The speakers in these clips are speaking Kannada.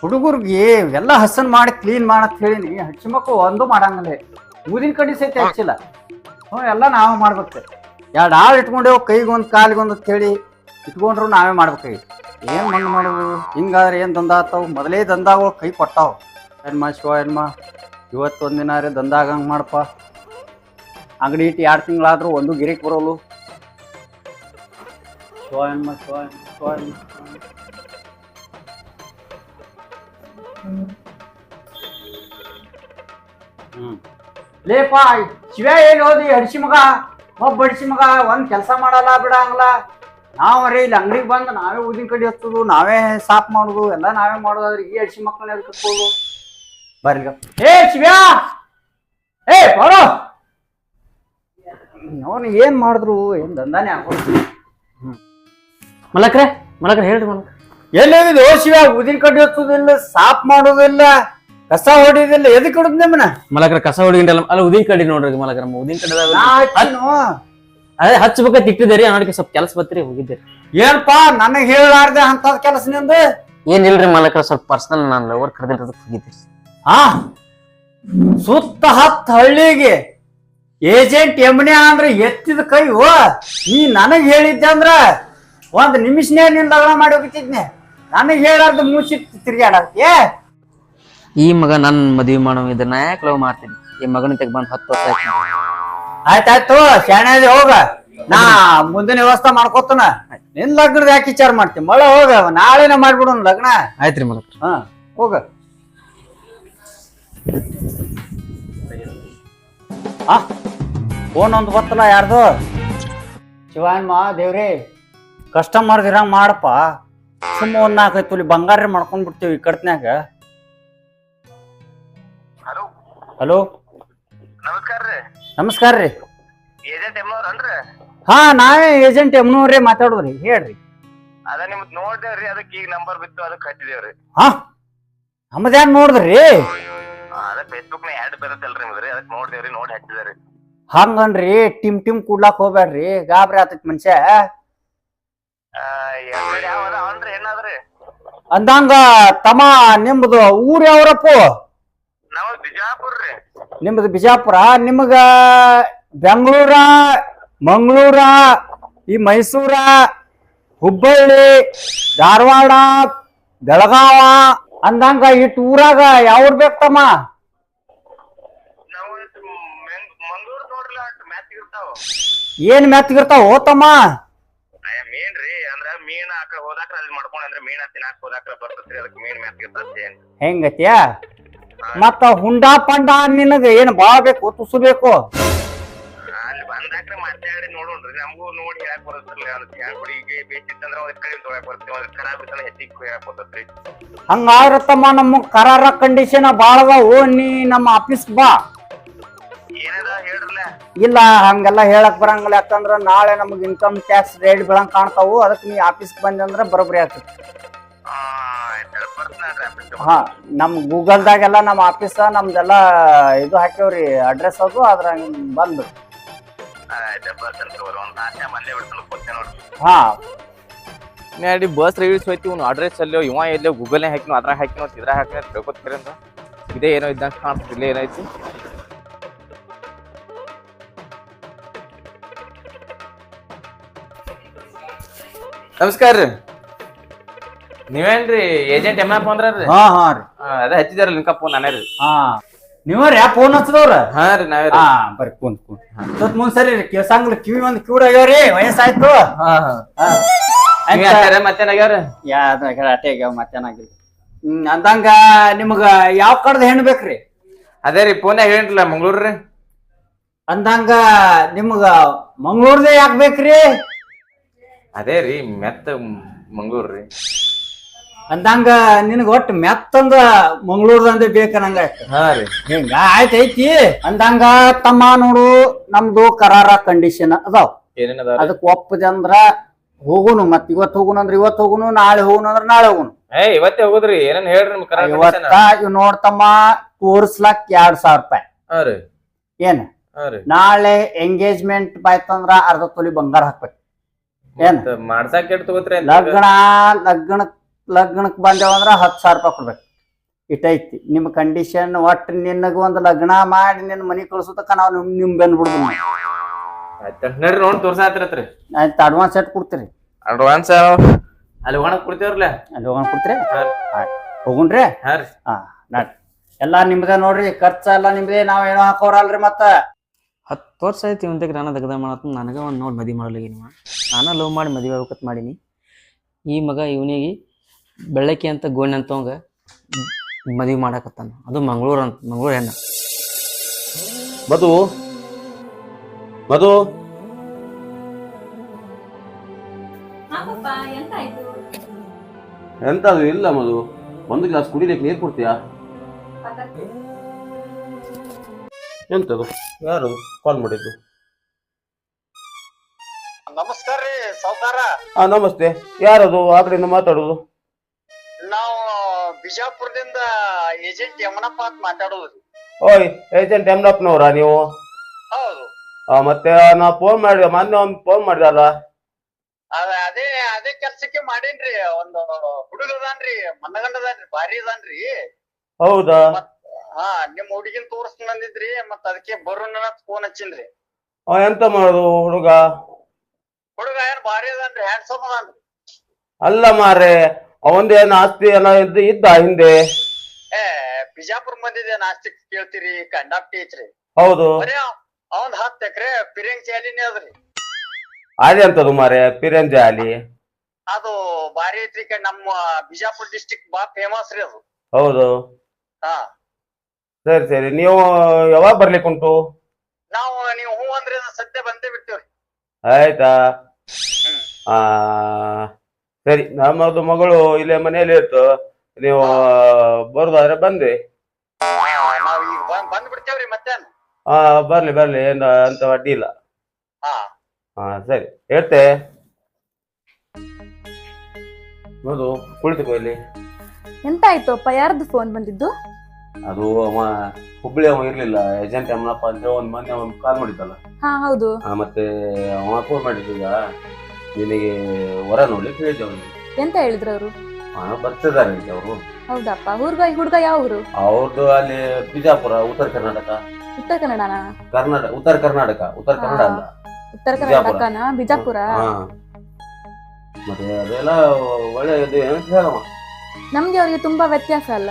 ಹುಡುಗರ್ಗಿ ಎಲ್ಲ ಹಸನ್ ಮಾಡಿ ಕ್ಲೀನ್ ಮಾಡತ್ ಹೇಳಿನಿ. ಹಚ್ಚಿಮಕ್ಳು ಒಂದು ಮಾಡಂಗಿಲ್ಲ. ಊದಿನ ಕಡಿ ಸಹಿತ ಹಚ್ಚಿಲ್ಲ. ಎಲ್ಲ ನಾವೇ ಮಾಡ್ಬೇಕು. ಎರಡು ಆಳು ಇಟ್ಕೊಂಡೇವು, ಕೈಗೊಂದು ಕಾಲಿಗೊಂದು ಹೇಳಿ ಇಟ್ಕೊಂಡ್ರು ನಾವೇ ಮಾಡ್ಬೇಕು. ಏನ್ ಮಣ್ಣು ಮಾಡೋದು? ಹಿಂಗಾದ್ರೆ ಏನ್ ದಂಧ ಆತಾವ? ಮೊದಲೇ ದಂಧಗಳು ಕೈ ಕೊಟ್ಟಾವ. ಹೆಣ್ಮ ಶಿವ ಹೆಣ್ಮ ಇವತ್ತು ಒಂದಿನ ದಂಧ ಆಗಂಗೆ ಮಾಡಪ್ಪ. ಅಂಗಡಿ ಇಟ್ಟು 2 ತಿಂಗಳಾದ್ರೂ ಒಂದು ಗಿರಿಕ್ ಬರೋಲು. ಶಿವ ಹೆಣ್ಮ ಶಿವ ಶಿವ ಹೆಣ್ಮ. ಲೇಪ ಶಿವ ಎಲ್ಲಿ ಹೋದಿ? ಹಡಿಸಿ ಮಗ, ಒಬ್ಬ ಹಡಿಸಿ ಮಗ ಒಂದ್ ಕೆಲಸ ಮಾಡಲ್ಲ ಬಿಡಂಗಿಲ್ಲ. ನಾವರೇ ಇಲ್ಲಿ ಅಂಗಡಿಗೆ ಬಂದು ನಾವೇ ಊದಿನ ಕಡಿ ಹಚ್ಚೋದು, ನಾವೇ ಸಾಫ್ ಮಾಡೋದು, ಎಲ್ಲ ನಾವೇ ಮಾಡೋದಾದ್ರೆ ಈ ಹಡಿಸಿ ಮಕ್ಕಳನ್ನ ಎಲ್ಲಿ ಕಟ್ಕೋದು? ಬರ್ಲಿ ಏ ಶಿವ್ಯಾ, ಏ ಬರೋ. ಅವನು ಏನ್ ಮಾಡಿದ್ರು ಏನ್ ದಂದಾನೆ ಆಗೋದು. ಮಲಕ್ರೆ ಹೇಳ್ರಿ ಮಲಕ್. ಎಲ್ಲಿದೆ ಶಿವ? ಊದಿನ ಕಡ್ಡಿ ಹಚ್ಚೋದಿಲ್ಲ, ಸಾಫ್ ಮಾಡೋದಿಲ್ಲ, ಕಸ ಹೊಡಿಯೋದಿಲ್ಲ, ಎದಕ್ ಹಿಡಿದ್ ನಿಮ್ಮನ? ಮಲಕ್ರ ಕಸ ಹೊಡಿಗಿಂಟಲ್ಲ ಅಲ್ಲ, ಉದಿನ ಕಡ್ಡಿ ನೋಡ್ರಿ ಮಲಕ್ರ. ಉದಿನ ಕಡ್ಡಿ ಅದೇ ಹಚ್ಬೇಕಂತ ಇಟ್ಟಿದ್ದೀರಿ, ಅನ್ನೋದಕ್ಕೆ ಸ್ವಲ್ಪ ಕೆಲಸ ಬತ್ರಿ ಹೋಗಿದ್ದೀರಿ. ಏನಪ್ಪಾ ನನಗ್ ಹೇಳಾರ್ದೆ ಅಂತದ್ ಕೆಲಸ ನಿಂದ? ಏನಿಲ್ರಿ ಮಲಕ್ರ, ಸ್ವಲ್ಪ ಪರ್ಸನಲ್ ನಾನು ಲವರ್ ಕರೆದಿರೋದಕ್ಕೆ ಹೋಗಿದ್ದೀರಿ. ಸುತ್ತ 10 ಹಳ್ಳಿಗೆ ಏಜೆಂಟ್ ಎಮ್ನೆ ಅಂದ್ರೆ ಎತ್ತಿದ ಕೈ. ನೀ ನನಗ್ ಹೇಳಿದ್ದೆ ಅಂದ್ರ 1 ನಿಮಿಷನೇ ನಿನ್ ಲಗ್ನ ಮಾಡಿ ಹೋಗ್ತಿದ್ನೆ. ನನಗ್ ಹೇಳಾರ್ದು ಮುಚ್ಚಿ ತಿರ್ಗಾಡೇ. ಈ ಮಗ ನನ್ ಮದ್ವಿ ಮಾಡೋ ಇದ್ರ ನಾ ಯಾಕೆ ಲವ್ ಮಾಡ್ತೀನಿ? ಈ ಮಗನ ತೆಗ್ ಬಂದ್ 10 ವರ್ಷ ಆಯ್ತು. ಆಯ್ತಾಯ್ತು ಶಾಣೆ ಹೋಗ, ನಾ ಮುಂದಿನ ವ್ಯವಸ್ಥೆ ಮಾಡ್ಕೊತನ. ನಿನ್ ಲಗ್ನದ ಯಾಕೆ ವಿಚಾರ ಮಾಡ್ತೀನಿ? ಮಳೆ ಹೋಗ, ನಾಳೆನ ಮಾಡ್ಬಿಡು ಲಗ್ನ. ಆಯ್ತ್ರಿ ಮಲಕ್ರ. ಹೋಗ. ಫೋನ್ ಒಂದು ಗೊತ್ತಲ್ಲ ಯಾರ್ದು? ಶಿವಣ್ಣ ದೇವ್ರಿ, ಕಸ್ಟಮರ್ ಇರಂಗ್ ಮಾಡಪ್ಪ. ಸುಮ್ಮ 1-4 ತುಲಿ ಬಂಗಾರ ಮಾಡ್ಕೊಂಡ್ ಬಿಡ್ತೀವಿ ಈ ಕಡ್ತ್ನ್ಯಾಗ. ಹಲೋ ನಮಸ್ಕಾರ ರೀ. ಹಾ ನಾವೇ ಏಜೆಂಟ್ ಎಮ್ನವ್ರಿ ಮಾತಾಡೋದ್ರಿ, ಹೇಳ್ರಿ. ಅದ ನಿಮ್ದ್ ನೋಡ್ದೇವ್ರಿ, ಅದಕ್ಕೆ ಈಗ ನಂಬರ್ ಬಿತ್ತು, ಅದಕ್ಕೆ ಹಚ್ಚಿದೇವ್ರಿ. ನಮ್ಮದೇನ್ ನೋಡಿದ್ರಿ? ಅದ ಫೇಸ್ಬುಕ್ ನ ಆಡ್ ಬರುತ್ತಲ್ರಿ ನಿಮ್ದ್ರಿ, ಅದಕ್ಕೆ ನೋಡ್ದೇವ್ರಿ, ನೋಡಿ ಹಚ್ಚಿದೇವ್ರಿ. ಹಂಗನ್ರಿ ಟಿಮ್ ಕೂಡ್ಲಾಕ್ ಹೋಗ್ಬೇಡ್ರಿ, ಗಾಬ್ರಿ ಆತೈತಿ ಮನುಷ್ಯ. ಅವನ್ರಿ ಏನಾದ್ರಿ ಅಂದಂಗ ತಮ್ಮ ನಿಮ್ದು ಊರ್ ಯಾವ್ರಪ್ಪ? ನಾವ್ ಬಿಜಾಪುರ್ ರೀ. ನಿಮ್ದು ಬಿಜಾಪುರ. ನಿಮಗ ಬೆಂಗಳೂರ, ಮಂಗಳೂರ, ಈ ಮೈಸೂರ, ಹುಬ್ಬಳ್ಳಿ, ಧಾರವಾಡ, ಬೆಳಗಾವ ಅಂದಂಗ ಇಟ್ಟು ಊರಾಗ ಯಾವ್ರ ಬೇಕು ತಮ್ಮ? ನಾವು ಮಂಗಳೂರ್ ನೋಡ್ರಲ್ಲ, ಮ್ಯಾತ್ಗಿರ್ತಾವ. ಏನ್ ಮೆತ್ತಗಿರ್ತಾವ ತಮ್ಮ? ಮೀನ್ ರೀ, ಅಂದ್ರ ಮೀನ್ ಹೋದಾಕ್ರ ಅಲ್ಲಿ ಮಾಡ್ಕೊಂಡ್ ಅಂದ್ರೆ ಮೀನ್ ತಿನ್ನಾಕ ಹೋದಾಕ್ರ ಬರ್ತೈತ್ರಿ, ಅದಕ್ಕೆ ಮೀನ್ ಮ್ಯಾತ್ಗಿರ್ತೈತಿ. ಹೆಂಗತ್ಯಾ? ಮತ್ತ ಹುಂಡಾ ಪಂಡ ನಿನಗ ಏನ್ ಬಾಳ ಬೇಕು, ತುಸು ಬೇಕು? ಅಲ್ಲಿ ಬಂದಾಕ್ರ ಮಾತಾಡಿ ನೋಡೋಣ್ರಿ, ನಮಗೂ ನೋಡಿ ಹೇಳಕ್ ಬರ್ತೈತ್ರಿ. ಈಗ ಬೇಕಿತ್ತಂದ್ರ ಒಂದ್ ಕಡೆ ತೊಗೊಳಕ್ ಬರ್ತೇವೆ, ಅದ್ ಖರಾಬ್ ಇತ್ತಂದ್ರ ಹೆಚ್ಚಿಗೆ ಹೇಳಕ್ ಬರ್ತೈತ್ರಿ. ಹಂಗಾರತ್ತಮ್ಮ ನಮ್ಮ ಕರಾರ ಕಂಡೀಷನ್ ಬಾಳ ಅದಾವು. ನೀ ನಮ್ಮ ಆಫೀಸ್ ಬಾ. ಏನದ ಹೇಳ್ರಲ್ಲ. ಇಲ್ಲ ಹಂಗೆಲ್ಲ ಹೇಳಕ್ ಬರಂಗಿಲ್ಲ, ಯಾಕಂದ್ರ ನಾಳೆ ನಮಗ್ ಇನ್ಕಮ್ ಟ್ಯಾಕ್ಸ್ ರೇಟ್ ಬೀಳಂಗ್ ಕಾಣ್ತಾವು. ಅದಕ್ಕೆ ನೀ ಆಫೀಸ್ ಬಂದಂದ್ರ ಬರೋಬ್ಬರಿ ಆಗ್ತೈತಿ. ಹಾ ನಮ್ ಗೂಗಲ್ದಾಗೆಲ್ಲ ನಮ್ಮ ಆಫೀಸ್ ನಮ್ದೆಲ್ಲ ಇದು ಹಾಕ್ಯವ್ರಿ ಅಡ್ರೆಸ್, ಅದು ಅದ್ರ ಬಂದು. ಹಾ ನಡಿ ಬಸ್ ರೈಲ್ಸ್ ಹೋಯ್ತಿ, ಇವ್ನು ಅಡ್ರೆಸ್ ಅಲ್ಲೋ ಇವ ಎಲ್ಲೋ ಗೂಗಲ್ನೇ ಹಾಕಿನೋ, ಅದ್ರಾಗ ಹಾಕಿನೋ, ಇದ್ರಾಗ ಹಾಕಿನ ತಿಳ್ಕೊತೀರಿ ಅಂತ. ಇದೇ ಏನೋ ಇದ್ದಂಗೆ ಕಾಣ್ತದೆ, ಇಲ್ಲೇ ಏನೈತಿ. ನಮಸ್ಕಾರ ರೀ, ನೀವೇನ್ರಿ ಏಜೆಂಟ್ ಎಮ್ಮಪ್ಪ ಅಂದ್ರಿ? ಹಾ ಹಾ ರೀ, ಅದೇ ಹಚ್ಚಿದಾರಲ್ಲ ನಿಮ್ಕ ಫೋನ್ ನಾನೇ ರೀ. ಹಾ ನೀವ್ರಿ ಫೋನ್ ಹಚ್ಚದವ್ರ? ಹಾ ರೀ ನಾವೇ. ಬರ್ರಿ ಕುಂತ್ ಮುಂದ್ ಸರಿ ಕೇಸಂಗ್ಲ ಕಿವಿ ಒಂದ್ ಕಿವಿಡ್ ಆಗ್ಯಾವ್ರಿ, ವಯಸ್ಸಾಯ್ತು. ಮತ್ತೇನಾಗ್ಯಾವ್ರಿ? ಯಾವ್ದು ಅಟೆ ಆಗ್ಯಾವ, ಮತ್ತೇನಾಗಿಲ್ಲ. ಅಂದಂಗ ನಿಮಗ ಯಾವ ಕಡ್ದ ಹೆಣ್ಣು ಬೇಕ್ರಿ? ಅದೇ ರೀ ಫೋನ್ಯಾಗ ಹೇಳಿರಲ್ಲ ಮಂಗ್ಳೂರ್ ರೀ. ಅಂದಂಗ ನಿಮಗ ಮಂಗ್ಳೂರ್ದೇ ಯಾಕೆ ಬೇಕ್ರಿ? ಅದೇ ರೀ ಮೆತ್ತ ಮಂಗ್ಳೂರ್ ರೀ. ಅಂದಂಗ ನಿನಗ ಒಟ್ಟು ಮೆತ್ತಂದ ಮಂಗ್ಳೂರ್ದಂದೆ ಬೇಕನ್ನಂಗ. ಹಾ ರೀ ಹಿಂಗ ಆಯ್ತೈತಿ. ಅಂದಂಗ ತಮ್ಮ ನೋಡು, ನಮ್ದು ಕರಾರ ಕಂಡೀಷನ್ ಅದಾವ. ಏನೇನದ? ಅದಕ್ ಒಪ್ಪದೆ ಅಂದ್ರ ಹೋಗುನು ಮತ್ ಇವತ್ತು ಹೋಗುನು ಅಂದ್ರೆ ಇವತ್ತು ಹೋಗುನು, ನಾಳೆ ಹೋಗುನು ಅಂದ್ರೆ ನಾಳೆ ಹೋಗುನು. ಇವತ್ತೇ ಹೋಗುದ್ರಿ ಏನೇನ್ ಹೇಳ್ರಿ ನಿಮ್ ಕರಾರ್ ಇವತ್ತ ಇವ್ ನೋಡ್ತಮ್ಮ ತೋರ್ಸ್ಲಕ್ 2,000 ರೂಪಾಯಿ ಹಾ ರೀ ಏನ್ ಹಾ ರೀ ನಾಳೆ ಎಂಗೇಜ್ಮೆಂಟ್ ಬಾಯ್ತಂದ್ರ ಅರ್ಧ ತೊಲಿ ಬಂಗಾರ ಹಾಕ್ಬೇಕು. ಏನ್ ಮಾಡ್ಸಾಕ್ ಎಷ್ಟ್ ತಗೋತ್ರಿ ಲಗ್ನಕ್ ಬಂದೇವಂದ್ರ 10,000 ರೂಪಾಯಿ ಕೊಡ್ಬೇಕು. ಇಟ್ಟೈತಿ ನಿಮ್ ಕಂಡೀಷನ್. ಒಟ್ಟು ನಿನಗ ಒಂದ್ ಲಗ್ನ ಮಾಡಿ ನಿನ್ ಮನಿ ಕಳ್ಸೋತಕ್ಕ ನಾವು ನಿಮ್ ಬೆನ್ ಬಿಡುದು. ನಡ್ರಿ ನೋಡ್ ತೋರ್ಸಾತ್ರಿ ಆಯ್ತು ಅಡ್ವಾನ್ಸ್ ಎಟ್ ಕೊಡ್ತೀರಿ? ಅಡ್ವಾನ್ಸ್ ಅಲ್ಲಿ ಒಣಗ್ ಕೊಡ್ತೇವ್ರಲ್ಲ ಅಲ್ಲಿ ಹೋಗೋಣ ಕೊಡ್ತೀರಿ? ಹೋಗುಣ್ರಿ. ಹಾ ರೀ ಹಾ ನಡ್ರಿ. ಎಲ್ಲಾ ನಿಮ್ದ ನೋಡ್ರಿ, ಖರ್ಚ ಎಲ್ಲ ನಿಮ್ದೇ, ನಾವ್ ಏನೋ ಹಾಕೋರಲ್ರಿ. ಮತ್ತ 10 ವರ್ಷ ಆಯ್ತು ಇವಂತಕ್ಕೆ ನಾನು ದಗದ ಮಾಡತ್ತ. ನನಗೆ ಒಂದು ನೋಡಿ ಮದುವೆ ಮಾಡಲಿ ನೀವು. ನಾನು ಲವ್ ಮಾಡಿ ಮದುವೆ ಆಗ್ಬೇಕತ್ ಮಾಡೀನಿ. ಈ ಮಗ ಇವನಿಗೆ ಬೆಳ್ಳಕ್ಕಿ ಅಂತ ಗೋಣಿ ಅಂತವಂಗ ಮದುವೆ ಮಾಡಕತ್ತಾನ. ಅದು ಮಂಗಳೂರು ಹೆಣ್ಣು. ಮಧು ಮಧು ಎಂತದು ಇಲ್ಲ ಮಧು, ಒಂದು ಗ್ಲಾಸ್ ಕುಡಿಲಿಕ್ಕೆ ನೀರು ಕೊಡ್ತೀಯಾ? ಎಂತದು ಯಾರು ಕಾಲ್ ಮಾಡಿದ್ದು? ನಮಸ್ಕಾರ ರೀ ಸಾವ್ಕಾರ. ಹಾ ನಮಸ್ತೆ. ಯಾರದು ಆ ಕಡೆಯಿಂದ ಮಾತಾಡೋದು? ನಾವು ಬಿಜಾಪುರದಿಂದ ಏಜೆಂಟ್ ಯಮನಪ್ಪ ಅಂತ ಮಾತಾಡೋದು. ಓಯ್ ಏಜೆಂಟ್ ಯಮನಪ್ಪನವರಾ ನೀವು? ಹೌದು. ಮತ್ತೆ ನಾ ಮೊನ್ನೆ ಒಂದು ಫೋನ್ ಮಾಡಿದಲ್ಲ. ಅದೇ ಅದೇ ಕೆಲ್ಸಕ್ಕೆ ಮಾಡೇನ್ರಿ. ಒಂದು ಹುಡುಗ ಅದಾನ್ರಿ, ಮನ್ನಗಂಡದಾನ್ರಿ, ಭಾರಿ ಅದಾನ್ರಿ. ಹೌದಾ? ಹಾ ನಿಮ್ ಹುಡುಗಿನ ತೋರ್ಸ್ಕೊಂಡ್ ಬಂದಿದ್ರಿ, ಮತ್ ಅದಕ್ಕೆ ಬರೋಣ ಫೋನ್ ಹಚ್ಚಿನ್ರಿ. ಎಂತ ಮಾಡೋದು ಹುಡುಗ? ಹುಡುಗ ಏನ್ ಭಾರಿ ಅದಾನ್ರಿ, ಹ್ಯಾಂಡ್ಸಮ್ ಅದಾನ್ರಿ. ಅಲ್ಲ ಮಾರೆ, ಅವಂದೇನು ಆಸ್ತಿ ಎಲ್ಲ ಇದ್ದ ಹಿಂದೆ? ಬಿಜಾಪುರ ಬಂದಿದೆ ನಾಸ್ತಿಕ್ ಕೇಳ್ತೀರಿ, ಕಂಡಾಪ್ಟಿ ಐತ್ರಿ. ಹೌದು. ಅವಂದ್ 10 ಎಕರೆ ಪಿರಿಂಗ್ ಚಾಲಿನೇ ಅದ್ರಿ. ಆಲಿ ಅಂತದು ಮಾರೆ, ಪಿರಂಜಿ ಆಲಿ. ಅದು ಭಾರಿ ಐತ್ರಿ. ನಮ್ಮ ಬಿಜಾಪುರ ಡಿಸ್ಟಿಕ್ ಬಾ ಫೇಮಸ್ ರೀ ಅದು. ಹೌದು. ಹಾ ಸರಿ ಸರಿ, ನೀವು ಯಾವಾಗ ಬರ್ಲಿಕ್ಕೆ ಉಂಟು? ನೀವು ಹೂ ಅಂದ್ರೆ ಸದ್ಯ ಬಂದೇ ಬಿಡ್ತೀವ್ರಿ. ಆಯ್ತಾ? ಆ ಸರಿ, ನಮ್ಮದು ಮಗಳು ಇಲ್ಲೇ ಮನೆಯಲ್ಲಿ ಇತ್ತು. ನೀವು ಬರುದಾದ್ರೆ ಬಂದ್ರಿ. ನಾವ್ ಈಗ ಬಂದ್ ಬಿಡ್ತೇವ್ರಿ. ಮತ್ತೇನ್? ಬರ್ಲಿ ಬರ್ಲಿ, ಏನು ಅಂತ ಅಡ್ಡಿ ಇಲ್ಲ. ಹಾ ಸರಿ ಹೇಳ್ತೆ. ನೋಡು ಕುಳಿತುಕೋ ಇಲ್ಲಿ. ಎಂತ ಆಯ್ತು ಅಪ್ಪ? ಯಾರ್ದು ಫೋನ್ ಬಂದಿದ್ದು? ಅದು ಅವ ಹುಬ್ಳಿ ಅವ ಇರ್ಲಿಲ್ಲ, ಏಜೆಂಟ್ ಯಮನಪ್ಪ ಅಂತ ಮೊನ್ನೆ ಒಂದು ಕಾಲ್ ಮಾಡಿದ್ದಲ್ಲ. ಹಾ ಹೌದು. ಮತ್ತೆ ಅವ ಫೋನ್ ಮಾಡಿದ್ದು. ಈಗ ನಿನಗೆ ಹೊರ ನೋಡ್ಲಿಕ್ಕೆ ಹೇಳಿದ್ದೆ ಅವನಿಗೆ. ಎಂತ ಹೇಳಿದ್ರು ಅವರು? ಬರ್ತಿದ್ದಾರೆ ಅಂತ ಅವರು. ಹೌದಪ್ಪ. ಹುಡುಗ ಯಾವ ಊರು? ಅವ್ರದ್ದು ಅಲ್ಲಿ ಬಿಜಾಪುರ, ಉತ್ತರ ಕರ್ನಾಟಕ. ಉತ್ತರ ಕನ್ನಡನಾ? ಉತ್ತರ ಕರ್ನಾಟಕ ಅಲ್ಲ, ಉತ್ತರ ಕರ್ನಾಟಕನಾ? ಬಿಜಾಪುರ. ಮತ್ತೆ ಅದೆಲ್ಲ ಒಳ್ಳೆಯದು ಏನಂತ ಹೇಳಮ್ಮ. ನಮ್ಗೆ ಅವ್ರಿಗೆ ತುಂಬಾ ವ್ಯತ್ಯಾಸ ಅಲ್ಲ?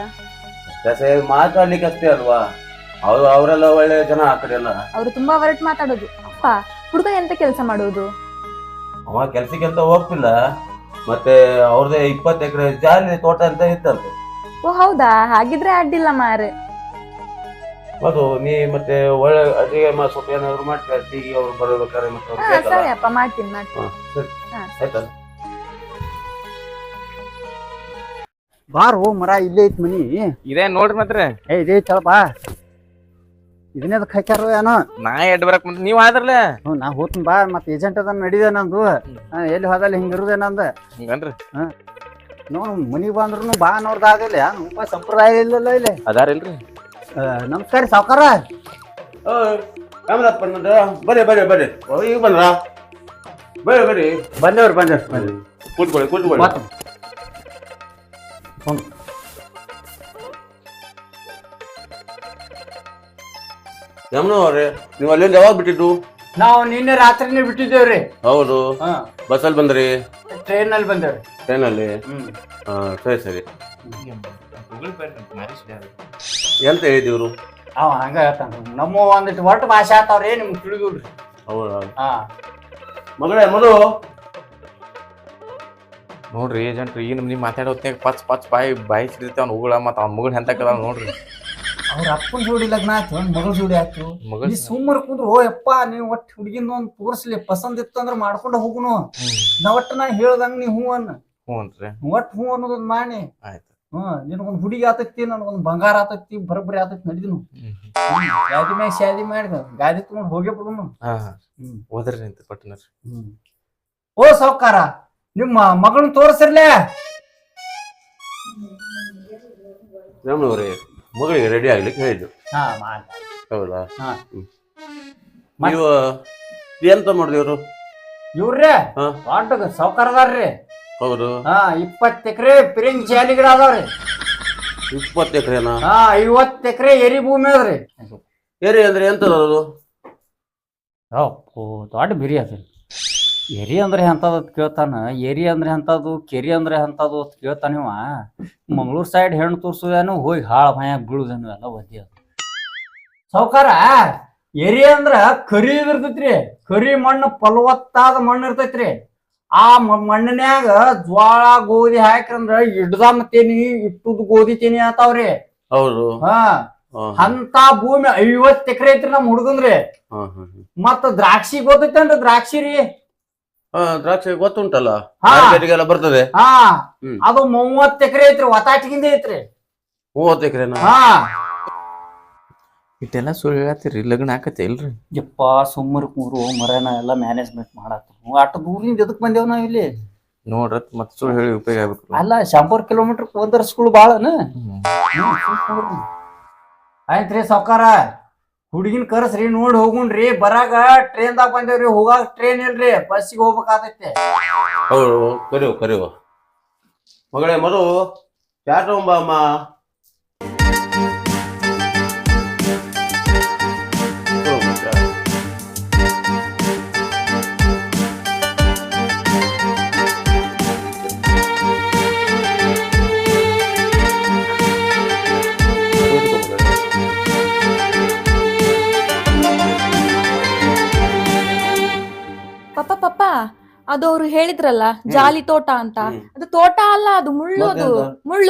ಮಾತಾಡ್ಲಿಕ್ಕೆ ಅಷ್ಟೇ ಅಲ್ವಾ, ಅವರೆಲ್ಲ ಒಳ್ಳೆ ಜನ ಆ ಕಡೆ ಎಲ್ಲ. ಅವ್ರು ತುಂಬಾ ಹೊರಟು ಮಾತಾಡೋದು. ಅಪ್ಪ, ಹುಡುಗ ಎಂತ ಕೆಲಸ ಮಾಡುವುದು? ಅವ ಕೆಲ್ಸಕ್ಕೆ ಅಂತ ಹೋಗ್ತಿಲ್ಲ. ಮತ್ತೆ ಅವ್ರದೇ 20 ಎಕರೆ ಜಾಲಿ ತೋಟ ಅಂತ ಇತ್ತಂತೆ. ಓ ಹೌದಾ? ಹಾಗಿದ್ರೆ ಅಡ್ಡಿಲ್ಲ ಮಾರೆ. ಅದು ನೀ ಮತ್ತೆ ಒಳ್ಳೆ ಅಡಿಗೆ ಸ್ವಲ್ಪ ಏನಾದ್ರು ಮಾಡ್ತೀಯ, ಟೀಗೆ ಅವ್ರು ಬರೋಬೇಕಾದ್ರೆ ಮತ್ತೆ ಅವ್ರು ಬೇಕಲ್ಲ. ಸರಿ ಅಪ್ಪ, ಮಾಡ್ತೀನಿ. ಸರಿ ಆಯ್ತಾ? ಬಾರೋ ಮರ, ಇಲ್ಲೇ ಐತ್ ಮನಿ. ಇದೇ ನೋಡ್ರಿ ಮಾತ್ರ ಇದೇ ಐತಳ ಬಾ. ಇದನ್ನೇ ಅದಕ್ಕೆ ಹಾಕ್ಯಾರೋ ಏನೋ. ನಾ ಎಡ್ ಬರಕ್ ಮುಂದೆ ನೀವ್ ಆದ್ರಲ್ಲ. ನಾ ಹೋಗ್ತೀನಿ ಬಾ. ಮತ್ತೆ ಏಜೆಂಟ್ ಅದನ್ನ ನಡಿದೆ ನಂದು. ಎಲ್ಲಿ ಹೋದಲ್ಲಿ ಹಿಂಗಿರುದೆ ನಂದು. ಹಂಗನ್ರಿ? ನೋಡ್ ಮನಿಗ್ ಬಂದ್ರು ಬಾ ಅನ್ನೋರ್ದಾಗಲ್ಲ, ನಮ್ಮ ಸಂಪ್ರದಾಯ ಇಲ್ಲಲ್ಲ ಇಲ್ಲಿ. ಅದಾರಿಲ್ರಿ? ನಮಸ್ಕಾರ ಸಾವ್ಕಾರ. ಬರ್ರಿ ಬರ್ರಿ ಬರ್ರಿ, ಈಗ ಬಂದ್ರ? ಬರ್ರಿ ಬರ್ರಿ. ಬಂದೇವ್ರಿ. ಕೂತ್ಕೊಳ್ಳಿ. ಯಮನವ್ರೆ, ನೀವು ಅಲ್ಲಿಂದ ಯಾವಾಗ ಬಿಟ್ಟಿದ್ದು? ನಾವು ನಿನ್ನೆ ರಾತ್ರಿನೇ ಬಿಟ್ಟಿದ್ದೇವ್ರಿ. ಹೌದು. ಬಸ್ಸಲ್ಲಿ ಬಂದ್ರಿ? ಟ್ರೈನ್ ನಲ್ಲಿ ಬಂದೇವ್ರಿ. ಟ್ರೈನಲ್ಲಿ? ಸರಿ. ಎಂತ ಹೇಳಿದಿವ್ರು? ಅವ ಹಂಗ ಹೇಳ್ತಾನ. ನಮ್ಮ ಒಂದಿಟ್ಟು ಒಟ್ಟು ಭಾಷೆ ಆತಾವ್ರಿ, ನಿಮ್ಗೆ ತಿಳಿದ್ರಿ. ಹೌದಾ? ಮಗಳೇ ಮಧು ನೋಡ್ರಿ ಏಜೆಂಟ್, ಈಗ ನಿಮ್ ಮಾತಾಡೋ ಹೊತ್ನ್ಯಾಗ ಪಚ್ ಬಾಯಿ ಸಿಡಿತೇವ್ ಅವ್ನ ಉಗುಳ. ಮತ್ತ ಅವ್ನ ಮಗಳು ಹೆಂತಕ್ಕದ ನೋಡ್ರಿ. ಅವ್ರ ಅಪ್ಪನ ಜೋಡಿ ಲಗ್ನ ಆಯ್ತು, ಮಗಳ ಜೋಡಿ ಆಯ್ತು. ನೀ ಸುಮ್ಮನೆ ಕುಂದ್ರು, ಯಪ್ಪ ನೀವು ಒಟ್ಟು ಹುಡುಗಿನ ಒಂದು ತೋರಿಸ್ಲಿ, ಪಸಂದ್ ಇತ್ತು ಅಂದ್ರೆ ಮಾಡ್ಕೊಂಡು ಹೋಗುನು. ನಾ ಹೇಳ್ದಂಗ ನೀ ಹೂ ಅನ್ನ. ಒಟ್ಟು ಹೂ ಅನ್ನೋದೊಂದು ಮಾಡಿ. ಆಯ್ತು. ನಿನಗೊಂದು ಹುಡುಗಿ ಆತೈತಿ, ನನಗೊಂದು ಬಂಗಾರ ಆತೈತಿ, ಬರಬ್ಬರಿ ಆತೈತಿ, ನಡಿದಿನು. ಗಾದಿ ಮ್ಯಾಗ ಶಾದಿ ಮಾಡಿದ ಗಾದಿ ತಗೊಂಡು ಹೋಗೇ ಬಿಡುನು. ಹೋದ್ರಿ ಪಟ್ಟಣ. ಓ ಸಾವ್ಕಾರ, ನಿಮ್ಮ ಮಗಳನ್ನ ತೋರಿಸಿರ್ಲೆ. ನಮ್ಮವ್ರೆ ಮಗಳಿಗೆ ರೆಡಿ ಆಗ್ಲಿಕ್ಕೆ ಹೇಳಿದ್ದು. ಹಾ ಮಾಡ. ಹೌದಾ? ಹಾ. ನೀವು ಎಂತ ಮಾಡಿದ್ರು ಇವರು? ಇವ್ರೇ ಹಾ. ದೊಡ್ಡ ಸಾವ್ಕಾರದಾರ್ರಿ. ಹೌದು. ಹಾ 20 ಎಕರೆ ಪಿರಿಂಗ್ ಜಾಲಿ ಗಿಡ ಅದಾವ್ರಿ. 20 ಎಕರೆನಾ? ಹಾ 50 ಎಕರೆ ಎರಿ ಭೂಮಿ ಅದ್ರಿ. ಏರಿ ಅಂದ್ರೆ ಎಂತದ ಅದು? ದೊಡ್ಡ ಬಿರಿ ಅದ. ಎರಿ ಅಂದ್ರೆ ಎಂತದ ಕೇಳ್ತಾನ, ಎರಿ ಅಂದ್ರೆ ಎಂತದು, ಕೆರಿ ಅಂದ್ರೆ ಎಂತದು ಅಂತ ಕೇಳ್ತಾನ ಇವ. ಮಂಗಳೂರು ಸೈಡ್ ಹೆಣ್ಣು ತೋರ್ಸುದೇನು ಹೋಗಿ ಹಾಳ ಭಯ ಬೀಳುದೇನು ಎಲ್ಲ ಒದ್ದಿ ಅದು. ಸಾವ್ಕಾರ ಎರಿ ಅಂದ್ರ ಕರಿ ಇರ್ತೈತ್ರಿ. ಕರಿ ಮಣ್ಣು ಫಲವತ್ತಾದ ಮಣ್ಣು ಇರ್ತೈತ್ರಿ. ಆ ಮಣ್ಣಿನ್ಯಾಗ ಜ್ವಾಳ ಗೋಧಿ ಹಾಕ್ರಂದ್ರ ಇಡ್ದಮ್ ತೇನಿ ಇಟ್ಟುದ್ ಗೋಧಿ ತೇನಿ ಆತಾವ್ರಿ. ಹೌದು. ಹಾ ಅಂತ ಭೂಮಿ 50 ಎಕರೆ ಐತ್ರಿ ನಮ್ ಹುಡುಗನ್ರಿ. ಮತ್ತ ದ್ರಾಕ್ಷಿ ಗೊತ್ತೈತೇನ್ರಿ? ದ್ರಾಕ್ಷಿ ರೀ. ದ್ರಾಕ್ಷಿ ಗೊತ್ತುಂಟಲ್ಲ, ಹಾ. ಮಾರ್ಕೆಟ್ಗೆಲ್ಲ ಬರ್ತದೆ. ಹಾ ಅದು 30 ಎಕರೆ ಐತ್ರಿ. ಒತಾಟಿಗಿಂದ ಐತ್ರಿ. 30 ಎಕರೆನಾ? ಹಾ ಇಟ್ಟೆಲ್ಲ ಸುಳ್ಳು ಹೇಳತ್ತೀರಿ, ಲಗ್ನ ಆಕತ್ತೆ ಇಲ್ರಿ? ಯಪ್ಪ ಸುಮ್ಮರು ಕೂರು ಮರನ ಎಲ್ಲ ಮ್ಯಾನೇಜ್ಮೆಂಟ್ ಮಾಡತ್ತ. ಅಷ್ಟು ದೂರಿಂದ ಎದಕ್ ಬಂದೇವ್ ನಾವ್ ಇಲ್ಲಿ? ನೋಡ್ರ ಮತ್ ಸುಳ್ಳು ಹೇಳಿ ಉಪಯೋಗ ಆಗ್ಬೇಕು. ಅಲ್ಲ 100 ಕಿಲೋಮೀಟರ್ ಒಂದರ್ಸ್ಗಳು ಬಾಳನ. ಆಯ್ತ್ರಿ ಸಾವ್ಕಾರ, ಹುಡುಗಿನ ಕರ್ಸ್ರಿ ನೋಡಿ ಹೋಗುಣ್ರಿ. ಬರಾಗ ಟ್ರೈನ್ದಾಗ ಬಂದೇವ್ರಿ, ಹೋಗಾಗ ಟ್ರೈನ್ ಇಲ್ರಿ, ಬಸ್ಸಿಗೆ ಹೋಗ್ಬೇಕಾಗತ್ತೆ. ಹೌದು, ಕರಿವ ಮಗಳೇ ಮರು ಚಾ ತಗೊಂಬ ಅಮ್ಮ. ಪಪ್ಪ ಅದು ಅವ್ರು ಹೇಳಿದ್ರಲ್ಲ ಜಾಲಿ ತೋಟ ಅಂತ. ಅದು ತೋಟ ಅಲ್ಲ, ಅದು ಮುಳ್ಳು. ಅದು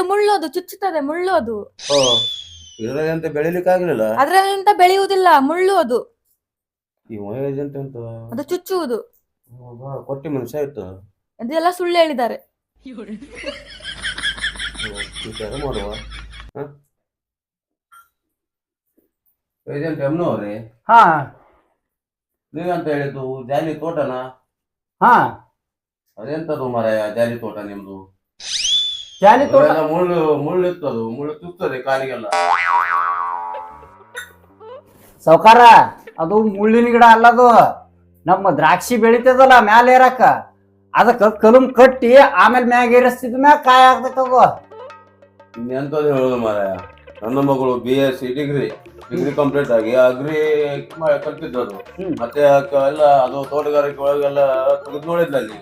ಮುಳ್ಳು ಅದು ಚುಚ್ಚುತ್ತದೆ. ಮುಳ್ಳು ಅದು. ಇದರಂತ ಬೆಳಿಲಿಕ್ಕೆ ಆಗ್ಲಿಲ್ಲ. ಅದ್ರಿಂದ ಬೆಳೆಯುವುದಿಲ್ಲ, ಮುಳ್ಳು ಅದು. ಈ ವಯಸ್ಸಂತ ಅದು ಚುಚ್ಚುವುದು. ಕೊಟ್ಟಿ ಮನುಷ್ಯ ಆಯ್ತು. ಅದೆಲ್ಲ ಸುಳ್ಳು ಹೇಳಿದ್ದಾರೆ. ಮಾಡುವ ಏಜೆಂಟ್ ಎಮ್ನವ್ರೆ, ಹಾ ನೀವಂತ ಹೇಳಿದ್ದು ಜಾಲಿ ತೋಟನಾ? ಹಾ ಅದೆಂತದು ಮಾರಾಯ ಜಾಲಿ ತೋಟ ನಿಮ್ದು? ಜಾಲಿ ತೋಟ ಮುಳ್ಳು ಇರ್ತದು, ಮುಳ್ಳು ತುತ್ತದೆ ಕಾಲಿಗೆಲ್ಲ. ಸಾವ್ಕಾರ ಅದು ಮುಳ್ಳಿನ ಗಿಡ ಅಲ್ಲದು. ನಮ್ಮ ದ್ರಾಕ್ಷಿ ಬೆಳಿತದಲ್ಲ ಮ್ಯಾಲ ಏರಕ, ಅದಕ್ಕ ಕಲುಮ್ ಕಟ್ಟಿ ಆಮೇಲೆ ಮ್ಯಾಗ ಏರಿಸ್ತಿದ್ ಮ್ಯಾಗ ಕಾಯಿ ಆಗ್ತೈತದು. ಎಂತದ್ದು ಹೇಳುದು ಮಾರಾಯ, ನನ್ನ ಮಗಳು BSc ಡಿಗ್ರಿ ಕಂಪ್ಲೀಟ್ ಆಗಿ ಅಗ್ರಿ ಕಲ್ತಿದ್ದದು. ಮತ್ತೆ ಎಲ್ಲ ಅದು ತೋಟಗಾರಿಕೆ ಒಳಗೆಲ್ಲ ತೆಗೆದು ನೋಡಿದ್ಲ ಅಲ್ಲಿ.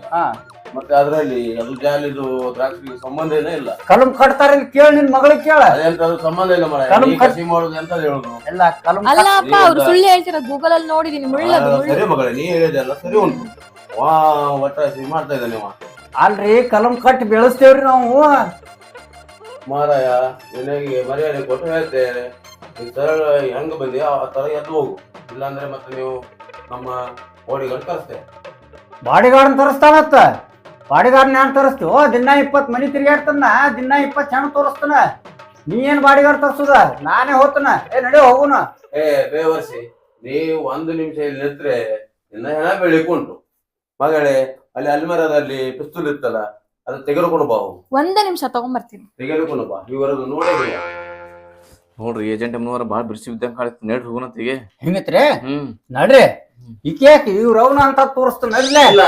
ಮತ್ತೆ ಅದ್ರಲ್ಲಿ ಅದು ಜಾಲಿದು ದ್ರಾಕ್ಷಿ ಸಂಬಂಧನೇ ಇಲ್ಲ. ಕಲುಮ್ ಕಟ್ತಾರ ಕೇಳ, ನಿನ್ ಮಗಳಿಗೆ ಕೇಳ. ಅದೆಂತದು ಸಂಬಂಧ ಇಲ್ಲ ಮಾರಾಯ. ಕಸಿ ಮಾಡುದು ಎಂತ ಹೇಳುದು? ಎಲ್ಲ ಕಲುಮ್ ಅಲ್ಲ ಅಪ್ಪ, ಅವ್ರು ಸುಳ್ಳು ಹೇಳ್ತಿರೋ. ಗೂಗಲ್ ಅಲ್ಲಿ ನೋಡಿದೀನಿ, ಮುಳ್ಳದು. ಸರಿ ಮಗಳೇ, ನೀ ಹೇಳಿದೆಲ್ಲ ಸರಿ ಉಂಟು. ಒಟ್ಟಾಸಿ ಮಾಡ್ತಾ ಇದ್ದಾನೆ ಅಲ್ರಿ, ಕಲುಮ್ ಕಟ್ಟಿ ಬೆಳೆಸ್ತೇವ್ರಿ ನಾವು ಮಾರಾಯ. ನಿನಗೆ ಮರ್ಯಾದೆ ಕೊಟ್ಟು ಹೇಳ್ತೇವೆ, ಸರಳ ಹೆಂಗ ಬಂದಿ ಆ ತರ ಎದ್ದು ಹೋಗು. ಇಲ್ಲಾಂದ್ರೆ ಮತ್ತೆ ನೀವು ನಮ್ಮ ಓಡಿಗಳು ಕರೆಸ್ತೇವೆ. ಬಾಡಿಗಾರ್ಡ್ ತರಿಸ್ತಾನತ್ತ. ಬಾಡಿಗಾರ್ಡ್ ನಾನು ತರಿಸ್ತೀವೋ? ದಿನ 20 ಮನಿ ತಿರ್ಗಾಡ್ತಾನ, ದಿನ 20 ಹೆಣ್ಣು ತೋರಿಸ್ತಾನ. ನೀ ಏನ್ ಬಾಡಿಗಾರ್ಡ್ ತರ್ಸುದ? ನಾನೇ ಹೋಗ್ತಾನ. ನಡಿ ಹೋಗುನ. ಬೇವರ್ಸಿ, ನೀವು 1 ನಿಮಿಷ ಇಲ್ಲಿ ನಿಂತ್ರೆ ಇನ್ನ ಹೆಣ ಬೆಳಿಕೊಂಡು ಮಗಳೇ. ಅಲ್ಲಿ ಅಲ್ಮರದಲ್ಲಿ ಪಿಸ್ತೂಲ್ ಇತ್ತಲ್ಲ, ಅದು ತೆಗೆದುಕೊಂಡು ಬಾ. 1 ನಿಮಿಷ ತಗೊಂಡ್ಬರ್ತೀನಿ. ತೆಗೆದುಕೊಂಡು ಬಾ. ಇವರದು ನೋಡ್ರಿ ಏಜೆಂಟ್ ಎಮ್ನವರ ಬಾಳ ಬಿಡಿಸಿ ಬಿದ್ದಂಗ ಕಾಣಿಸ್ತು. ನೇಟ್ ಹೋಗೋಣತ್ತಿಗೆ ಹಿಂಗತ್ರಿ. ನಡ್ರಿ, ಈಕೆ ಯಾಕೆ ಇವ್ರ ಅವನ ಅಂತ ತೋರಿಸ್ತಾನ. ಇಲ್ಲ.